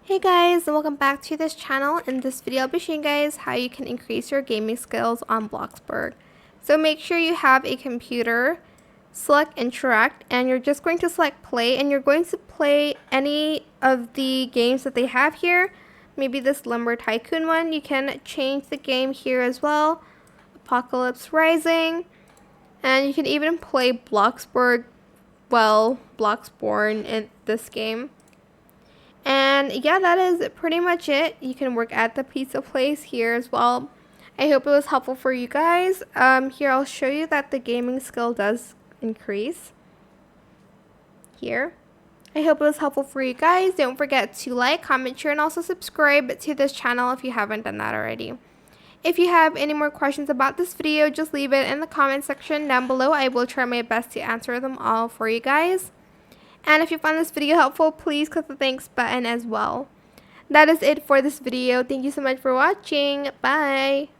Hey guys, and welcome back to this channel. In this video, I'll be showing you guys how you can increase your gaming skills on Bloxburg. So make sure you have a computer, select interact, and you're just going to select play, and you're going to play any of the games that they have here. Maybe this Lumber Tycoon one. You can change the game here as well. Apocalypse Rising. And you can even play Bloxburg, Bloxborn in this game. And yeah, that is pretty much it. You can work at the pizza place here as well. I hope it was helpful for you guys. Here I'll show you that the gaming skill does increase. Here. I hope it was helpful for you guys. Don't forget to like, comment, share, and also subscribe to this channel if you haven't done that already. If you have any more questions about this video, just leave it in the comment section down below. I will try my best to answer them all for you guys. And if you found this video helpful, please click the thanks button as well. That is it for this video. Thank you so much for watching. Bye!